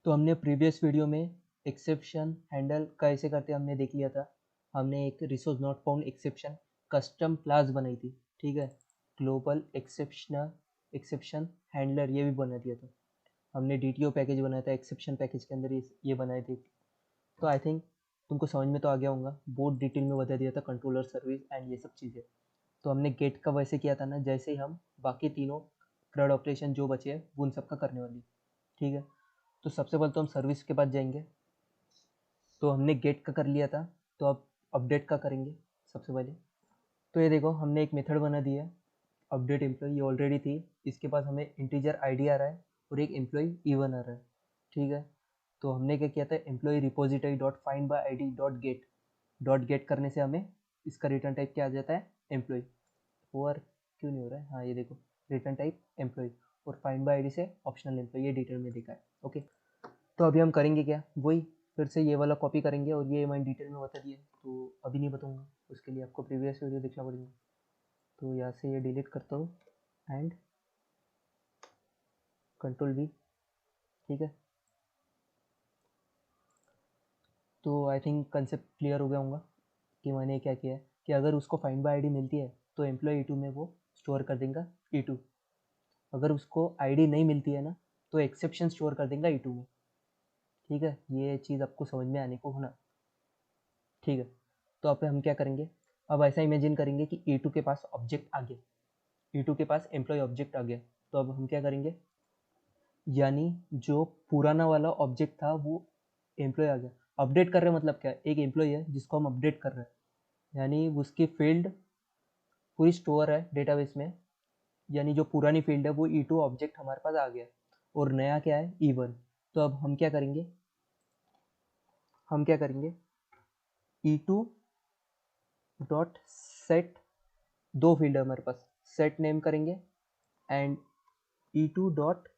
तो हमने previous video में एक्सेप्शन हैंडल कैसे करते हमने देख लिया था। हमने एक resource not found exception custom class बनाई थी, ठीक है। ग्लोबल एक्सेप्शन हैंडलर ये भी बना दिया था। हमने डीटीओ पैकेज बनाया था एक्सेप्शन पैकेज के अंदर ये बनाए थे। तो आई थिंक तुमको समझ में तो आ गया होगा, बहुत डिटेल में बता दिया था कंट्रोलर सर्विस एंड ये सब चीज़ें। तो हमने गेट का वैसे किया था ना, जैसे ही हम बाकी तीनों CRUD ऑपरेशन जो बचे हैं वो उन सबका करने वाली, ठीक है। तो सबसे पहले तो हम सर्विस के पास जाएंगे। तो हमने गेट का कर लिया था, तो अब अपडेट का करेंगे सबसे पहले। तो ये देखो हमने एक मेथड बना दिया है अपडेट एम्प्लॉय, ये ऑलरेडी थी। इसके पास हमें इंटीजर आईडी आ रहा है और एक एम्प्लॉय E1 आ रहा है, ठीक है। तो हमने क्या किया था, employee repository dot find by ID dot get करने से हमें इसका रिटर्न टाइप क्या आ जाता है, एम्प्लॉय। ओवर क्यों नहीं हो रहा है, हाँ ये देखो रिटर्न टाइप एम्प्लॉय और फाइंड बाय आईडी से ऑप्शनल एम्प्लॉय, ये डिटेल में देखा है, ओके। तो अभी हम करेंगे क्या, वही फिर से ये वाला कॉपी करेंगे और ये मैंने डिटेल में बता दिया, तो अभी नहीं बताऊंगा, उसके लिए आपको प्रीवियस वीडियो देखना पड़ेगा। तो यहाँ से ये डिलीट करता हूँ एंड Ctrl+V, ठीक है। तो आई थिंक कंसेप्ट क्लियर हो गया होगा कि मैंने क्या किया है कि अगर उसको फाइंड बाय आईडी मिलती है तो एम्प्लॉय E2 में वो स्टोर कर देगा E2। अगर उसको आईडी नहीं मिलती है ना, तो एक्सेप्शन स्टोर कर देगा E2 में, ठीक है। ये चीज़ आपको समझ में आने को होना, ठीक है। तो अब हम क्या करेंगे, अब ऐसा इमेजिन करेंगे कि E2 के पास ऑब्जेक्ट आ गया, E2 के पास एम्प्लॉय ऑब्जेक्ट आ गया। तो अब हम क्या करेंगे, यानी जो पुराना वाला ऑब्जेक्ट था वो एम्प्लॉय आ गया। अपडेट कर रहे हैं मतलब क्या, एक एम्प्लॉय है जिसको हम अपडेट कर रहे हैं, यानी उसकी फील्ड पूरी स्टोर है डेटाबेस में, यानी जो पुरानी फील्ड है वो E2 ऑब्जेक्ट हमारे पास आ गया और नया क्या है, E1। तो अब हम क्या करेंगे, E2 डॉट सेट, दो फील्ड है हमारे पास, सेट नेम करेंगे and E2 dot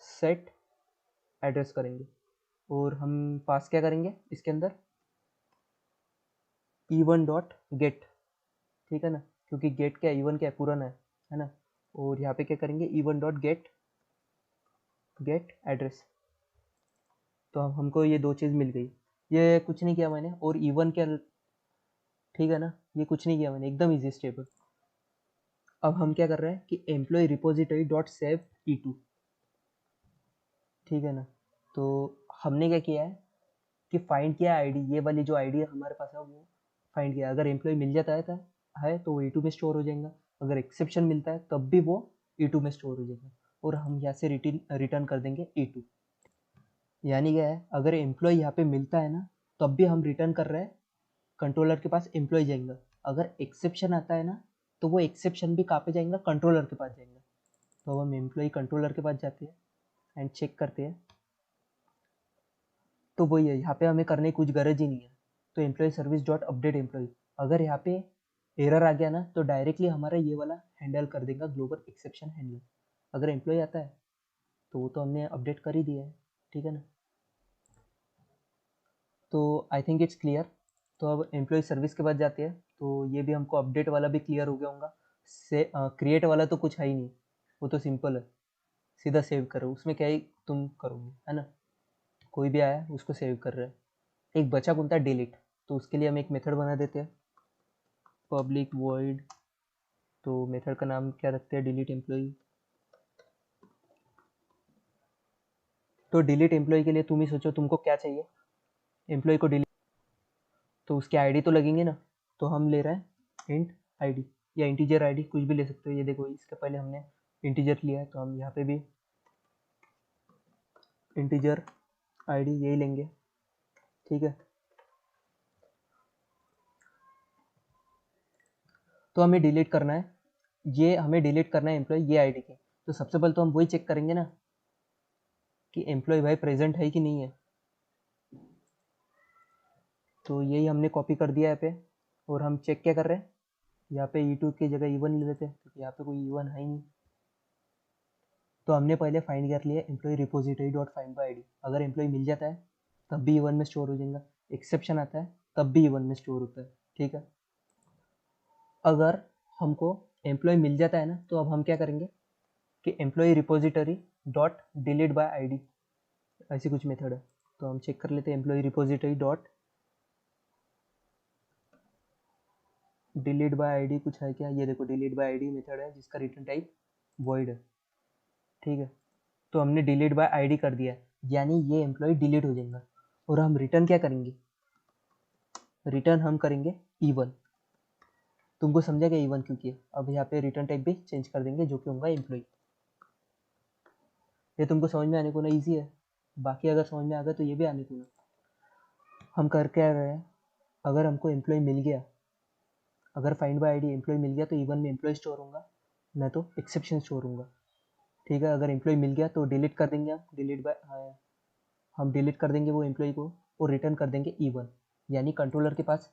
set address करेंगे। और हम पास क्या करेंगे इसके अंदर, E1 डॉट गेट, ठीक है ना, क्योंकि गेट क्या है, E1 क्या है, पुराना है ना। और यहाँ पे क्या करेंगे, E1 डॉट गेट एड्रेस। तो अब हमको ये दो चीज़ मिल गई, ये कुछ नहीं किया मैंने, और E1 क्या, ठीक है ना, ये कुछ नहीं किया मैंने, एकदम इजी स्टेप है। अब हम क्या कर रहे हैं कि employee repository dot save E2, ठीक है ना। तो हमने क्या किया है कि फाइंड किया आईडी, ये वाली जो आईडी हमारे पास है वो फाइंड किया। अगर एम्प्लॉय मिल जाता है तो वो E2 में स्टोर हो जाएगा, अगर एक्सेप्शन मिलता है तब भी वो E2 में स्टोर हो जाएगा, और हम यहाँ से रिटर्न कर देंगे E2। यानी क्या है, अगर एम्प्लॉय यहाँ पे मिलता है ना तब भी हम रिटर्न कर रहे हैं, कंट्रोलर के पास एम्प्लॉय जाएगा। अगर एक्सेप्शन आता है ना तो वो एक्सेप्शन भी कहाँ पे जाएगा, कंट्रोलर के पास जाएगा। तो अब हम एम्प्लॉय कंट्रोलर के पास जाते हैं एंड चेक करते हैं, तो वही है, यहाँ पे हमें करने की कुछ गरज ही नहीं है। तो employee service dot update employee, अगर यहाँ पे एरर आ गया ना तो डायरेक्टली हमारा ये वाला हैंडल कर देगा ग्लोबल एक्सेप्शन हैंडलर। अगर एम्प्लॉय आता है तो वो तो हमने अपडेट कर ही दिया है, ठीक है ना। तो आई थिंक इट्स क्लियर। तो अब एम्प्लॉय सर्विस के बाद जाते हैं, तो ये भी हमको अपडेट वाला भी क्लियर हो गया होगा। से क्रिएट वाला तो कुछ है ही नहीं, वो तो सिंपल है, सीधा सेव करो, उसमें क्या ही तुम करोगे, है ना। कोई भी आया उसको सेव कर रहे हैं। एक बचा कौन था, डिलीट। तो उसके लिए हम एक मेथड बना देते हैं, पब्लिक वॉइड, तो मेथड का नाम क्या रखते हैं, डिलीट एम्प्लॉय। तो डिलीट एम्प्लॉय के लिए तुम ही सोचो तुमको क्या चाहिए, एम्प्लॉय को डिलीट, तो उसके आईडी तो लगेंगे ना। तो हम ले रहे हैं इंट आईडी या इंटीजर आईडी, कुछ भी ले सकते हो। ये देखो इसके पहले हमने इंटीजर लिया है तो हम यहाँ पे भी इंटीजर आईडी यही लेंगे, ठीक है। तो हमें डिलीट करना है, ये हमें डिलीट करना है एम्प्लॉय ये आईडी के। तो सबसे पहले तो हम वही चेक करेंगे ना कि एम्प्लॉय भाई प्रेजेंट है कि नहीं है। तो यही हमने कॉपी कर दिया यहाँ पे, और हम चेक क्या कर रहे हैं, यहाँ पे E2 की जगह E1 ले लेते हैं क्योंकि यहाँ पे कोई E1 है ही नहीं। तो हमने पहले फाइंड कर लिया employee repository dot find by ID, अगर एम्प्लॉय मिल जाता है तब भी E1 में स्टोर हो जाएगा, एक्सेप्शन आता है तब भी E1 में स्टोर होता है, ठीक है। अगर हमको एम्प्लॉय मिल जाता है ना तो अब हम क्या करेंगे कि employee repository dot delete by ID, ऐसी कुछ मेथड है। तो हम चेक कर लेते हैं employee repository dot delete by ID कुछ है क्या। ये देखो डिलीट बाय आईडी मेथड है जिसका रिटर्न टाइप वॉइड है। ठीक है, तो हमने डिलीट बाय आईडी कर दिया है, यानी ये एम्प्लॉय डिलीट हो जाएगा। और हम रिटर्न क्या करेंगे, रिटर्न हम करेंगे E1। तुमको समझा क्या E1 क्यों किया। अब यहाँ पे रिटर्न टाइप भी चेंज कर देंगे जो कि होगा एम्प्लॉय। ये तुमको समझ में आने को ना ईजी है, बाकी अगर समझ में आ गया तो ये भी आने को ना। हम कर क्या रहे हैं, अगर हमको एम्प्लॉय मिल गया, अगर फाइंड बाय आईडी एम्प्लॉय मिल गया तो E1 में एम्प्लॉय स्टोर होगा, ना तो एक्सेप्शन स्टोर होगा। ठीक है, अगर एम्प्लॉय मिल गया तो डिलीट कर देंगे हम, डिलीट बाय हम डिलीट कर देंगे वो एम्प्लॉय को और रिटर्न कर देंगे E1, यानी कंट्रोलर के पास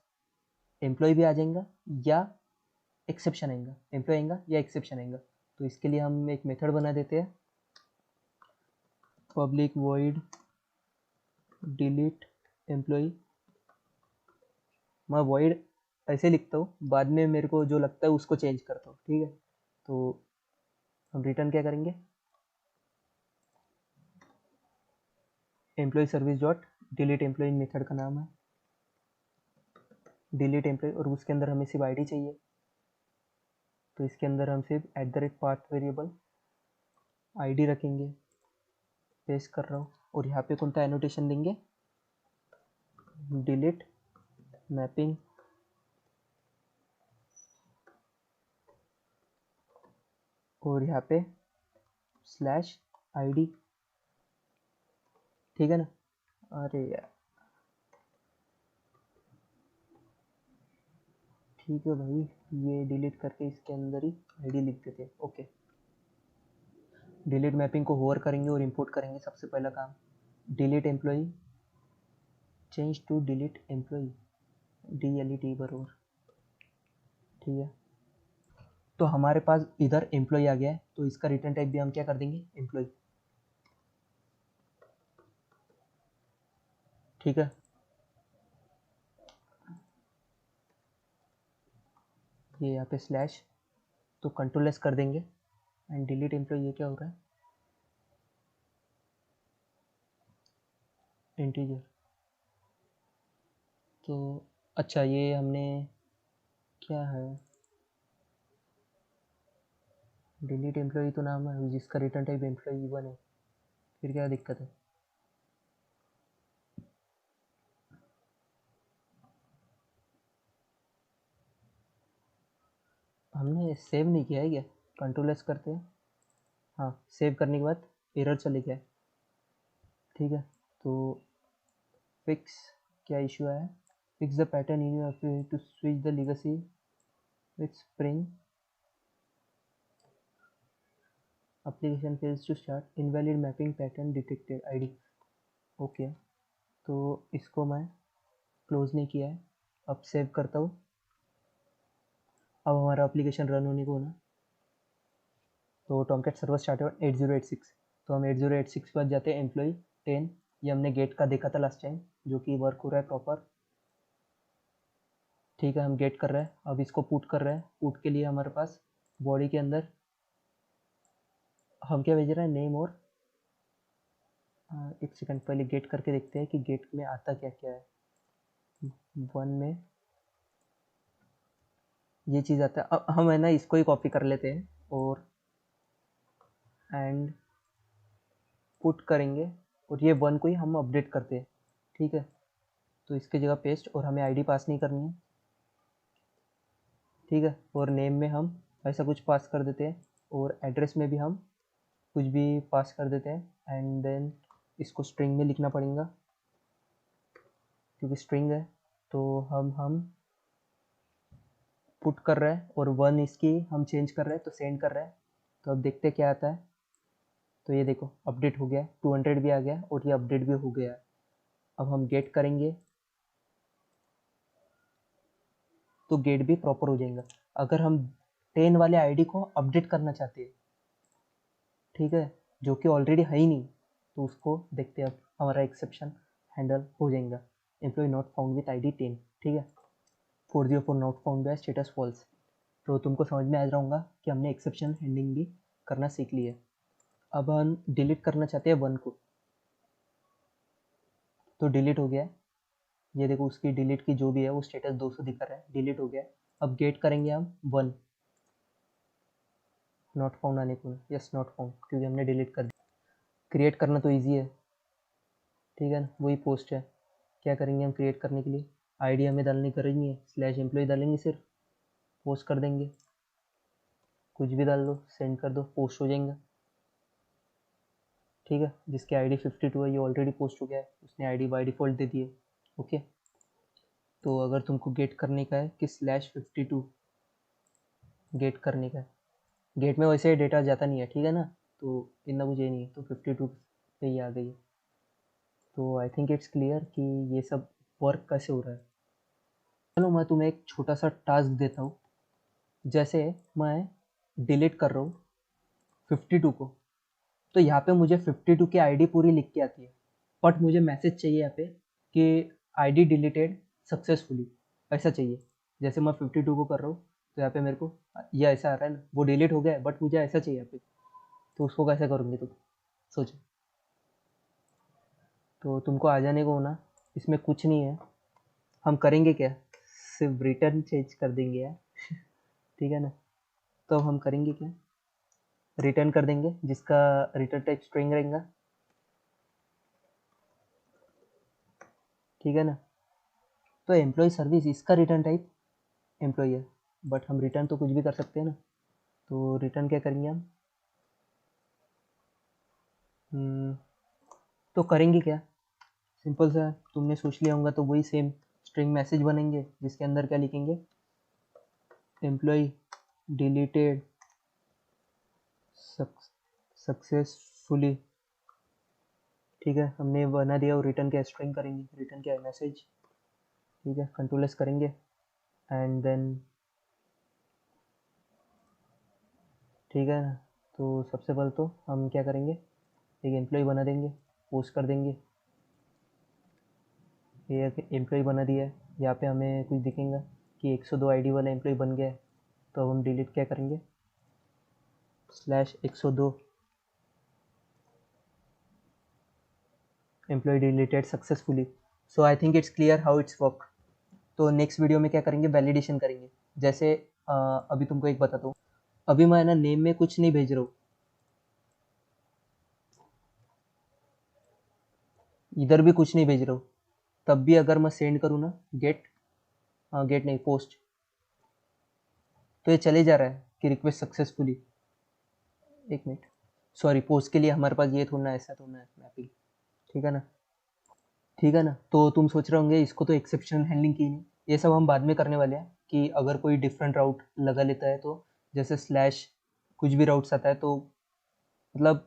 एम्प्लॉय भी आ जाएगा या एक्सेप्शन आएगा, एम्प्लॉय आएगा या एक्सेप्शन आएगा। तो इसके लिए हम एक मेथड बना देते हैं, पब्लिक वॉइड डिलीट एम्प्लॉय। मैं वॉइड ऐसे लिखता हूँ, बाद में मेरे को जो लगता है उसको चेंज करता हूँ। ठीक है, तो हम रिटर्न क्या करेंगे, employee service dot delete employee method का नाम है डिलीट एम्प्लॉय, और उसके अंदर हमें सिर्फ आईडी चाहिए। तो इसके अंदर हम सिर्फ @पाथ वेरिएबल आईडी रखेंगे, पेस्ट कर रहा हूँ। और यहाँ पे कौन सा एनोटेशन देंगे, डिलीट मैपिंग और यहाँ पे /ID। ठीक है ना। अरे यार ठीक है भाई, ये डिलीट करके इसके अंदर ही आईडी लिख देते हैं। ओके, डिलीट मैपिंग को होवर करेंगे और इंपोर्ट करेंगे। सबसे पहला काम delete employee, change to delete employee DLET बरोबर। ठीक है, तो हमारे पास इधर एम्प्लॉय आ गया है, तो इसका रिटर्न टाइप भी हम क्या कर देंगे, एम्प्लॉय। ठीक है, ये यहाँ पे स्लैश, तो कंट्रोल एस कर देंगे एंड डिलीट एम्प्लॉय। ये क्या हो रहा है, इंटीजर। तो अच्छा, ये हमने क्या है, डिलीट एम्प्लॉय तो नाम है जिसका रिटर्न टाइप एम्प्लॉय E1 है, फिर क्या दिक्कत है। हमने सेव नहीं किया है क्या, कंट्रोल एस करते हैं। हाँ, सेव करने के बाद एरर चले गया है। ठीक है, तो फिक्स क्या इशू है, fix the pattern in your to switch the legacy with spring application fails to start, invalid mapping pattern detected ID. Okay, तो इसको मैं क्लोज नहीं किया है, अब सेव करता हूँ। अब हमारा एप्लीकेशन रन होने को ना, तो टॉमकैट सर्वर स्टार्ट हुआ 8086। तो हम 8086 पर जाते हैं, एम्प्लॉय 10, ये हमने गेट का देखा था लास्ट टाइम, जो कि वर्क हो रहा है प्रॉपर। ठीक है, हम गेट कर रहे हैं, अब इसको पुट कर रहे हैं। पुट के लिए हमारे पास बॉडी के अंदर हम क्या भेज रहे हैं, नेम। और एक सेकंड पहले गेट करके देखते हैं कि गेट में आता क्या क्या है। 1 में ये चीज़ आता है। अब हम है ना इसको ही कॉपी कर लेते हैं और एंड पुट करेंगे, और ये 1 को ही हम अपडेट करते हैं। ठीक है, तो इसकी जगह पेस्ट, और हमें आईडी पास नहीं करनी है। ठीक है, और नेम में हम ऐसा कुछ पास कर देते हैं, और एड्रेस में भी हम कुछ भी पास कर देते हैं। एंड देन इसको स्ट्रिंग में लिखना पड़ेगा क्योंकि स्ट्रिंग है। तो हम पुट कर रहे हैं और 1 इसकी हम चेंज कर रहे हैं, तो सेंड कर रहे हैं। तो अब देखते हैं क्या आता है। तो ये देखो अपडेट हो गया है, 200 भी आ गया और ये अपडेट भी हो गया है। अब हम गेट करेंगे तो गेट भी प्रॉपर हो जाएगा। अगर हम 10 वाले आईडी को अपडेट करना चाहते हैं, ठीक है, जो कि ऑलरेडी है ही नहीं, तो उसको देखते हैं। अब हमारा एक्सेप्शन हैंडल हो जाएगा, employee not found with ID 10। ठीक है, 404 not found by status false. तो तुमको समझ में आ रहा होगा कि हमने एक्सेप्शन हैंडलिंग भी करना सीख लिया है। अब हम डिलीट करना चाहते हैं 1 को, तो डिलीट हो गया है, ये देखो उसकी डिलीट की जो भी है वो स्टेटस 200 दिखा रहा है, डिलीट हो गया है। अब गेट करेंगे हम 1, नॉट फाउंड आने को, यस नॉट फाउंड, क्योंकि हमने डिलीट कर दिया। क्रिएट करना तो ईजी है, ठीक है ना, वही पोस्ट है। क्या करेंगे हम क्रिएट करने के लिए, आईडी हमें डालने की जरूरत नहीं है, स्लैश एम्प्लॉय डालेंगे, सिर्फ पोस्ट कर देंगे, कुछ भी डाल दो, सेंड कर दो, पोस्ट हो जाएगा, ठीक है। जिसकी आईडी 52 है ये ऑलरेडी पोस्ट हो गया है, उसने आईडी बाय डिफ़ॉल्ट दे दी है, ओके। तो अगर तुमको गेट करने का है कि /52 गेट करने का है, गेट में वैसे डेटा जाता नहीं है, ठीक है ना, तो इतना कुछ ये नहीं है, तो 52 पे ही आ गई है। तो आई थिंक इट्स क्लियर कि ये सब वर्क कैसे हो रहा है। चलो मैं तुम्हें एक छोटा सा टास्क देता हूँ। जैसे मैं डिलीट कर रहा हूँ 52 को, तो यहाँ पे मुझे 52 की आईडी पूरी लिख के आती है, बट मुझे मैसेज चाहिए यहाँ पे कि आईडी डिलीटेड सक्सेसफुली, ऐसा चाहिए। जैसे मैं 52 को कर रहा हूँ तो यहाँ पे मेरे को ये ऐसा आ रहा है ना, वो डिलीट हो गया है बट मुझे ऐसा चाहिए यहाँ पे, तो उसको कैसे करूँगी तुम सोचो। तो तुमको आ जाने को ना, इसमें कुछ नहीं है, हम करेंगे क्या, सिर्फ रिटर्न चेंज कर देंगे यार ठीक है ना। तो हम करेंगे क्या, रिटर्न कर देंगे, जिसका रिटर्न टाइप स्ट्रिंग रहेगा, ठीक है ना। तो एम्प्लॉय सर्विस इसका रिटर्न टाइप एम्प्लॉय है, बट हम रिटर्न तो कुछ भी कर सकते हैं ना। तो रिटर्न क्या करेंगे हम, तो करेंगे क्या, सिंपल सा है, तुमने सोच लिया होगा, तो वही सेम स्ट्रिंग मैसेज बनेंगे जिसके अंदर क्या लिखेंगे, एम्प्लॉय डिलीटेड सक्सेसफुली, ठीक है, हमने बना दिया। और रिटर्न क्या स्ट्रिंग करेंगे, रिटर्न क्या है मैसेज, ठीक है, कंट्रोल एस करेंगे एंड देन, ठीक है ना। तो सबसे पहले तो हम क्या करेंगे, एक एम्प्लॉय बना देंगे, पोस्ट कर देंगे, ये एक एम्प्लॉय बना दिया है। यहाँ पे हमें कुछ दिखेगा कि 102 आईडी वाला एम्प्लॉय बन गया है, तो अब हम डिलीट क्या करेंगे, /102 employee deleted successfully. So I think it's clear how it's work. तो नेक्स्ट वीडियो में क्या करेंगे, वैलिडेशन करेंगे। जैसे अभी तुमको एक बताता हूँ, अभी मैं ना नेम में कुछ नहीं भेज रहा हूँ, इधर भी कुछ नहीं भेज रहा हूँ, तब भी अगर मैं सेंड करूँ ना गेट, गेट नहीं पोस्ट, तो ये चले जा रहा है कि रिक्वेस्ट सक्सेसफुली। एक मिनट, सॉरी, पोस्ट के लिए हमारे पास ये थोड़ा ना, ऐसा थोड़ा ना मैपिंग, ठीक है ना, ठीक है ना। तो तुम सोच रहे होंगे इसको तो एक्सेप्शनल हैंडलिंग की नहीं, ये सब हम बाद में करने वाले हैं, कि अगर कोई डिफरेंट राउट लगा लेता है, तो जैसे स्लैश कुछ भी राउट्स आता है, तो मतलब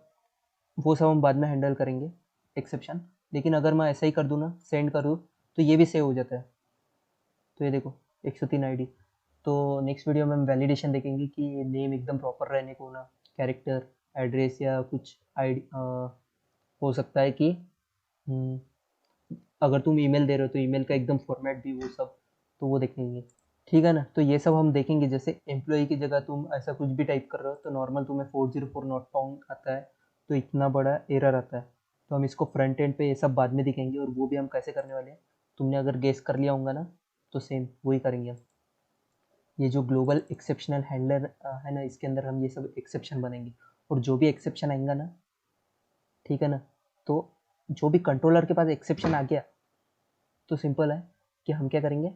वो सब हम बाद में हैंडल करेंगे एक्सेप्शन। लेकिन अगर मैं ऐसा ही कर दूँ ना, सेंड कर दूँ, तो ये भी सेव हो जाता है। तो ये देखो 103 आईडी। तो नेक्स्ट वीडियो में हम वैलिडेशन देखेंगे कि नेम एकदम प्रॉपर रहने को ना, कैरेक्टर, एड्रेस या कुछ आईडी हो सकता है कि अगर तुम ईमेल दे रहे हो तो ईमेल का एकदम फॉर्मेट भी, वो सब तो वो देखेंगे, ठीक है ना। तो ये सब हम देखेंगे। जैसे एम्प्लॉय की जगह तुम ऐसा कुछ भी टाइप कर रहे हो, तो नॉर्मल तुम्हें 404 नॉट फाउंड आता है, तो इतना बड़ा एरर आता है। तो हम इसको फ्रंट एंड पे ये सब बाद में दिखेंगे, और वो भी हम कैसे करने वाले हैं, तुमने अगर गेस कर लिया होगा ना, तो सेम वही करेंगे हम। ये जो ग्लोबल एक्सेप्शनल हैंडलर है ना, इसके अंदर हम ये सब एक्सेप्शन बनेंगे, और जो भी एक्सेप्शन आएगा ना, ठीक है ना, तो जो भी कंट्रोलर के पास एक्सेप्शन आ गया, तो सिंपल है कि हम क्या करेंगे,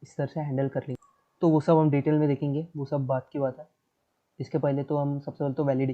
इस तरह से हैंडल कर लेंगे। तो वो सब हम डिटेल में देखेंगे, वो सब बात की बात है। इसके पहले तो हम सबसे पहले तो वैलिडेशन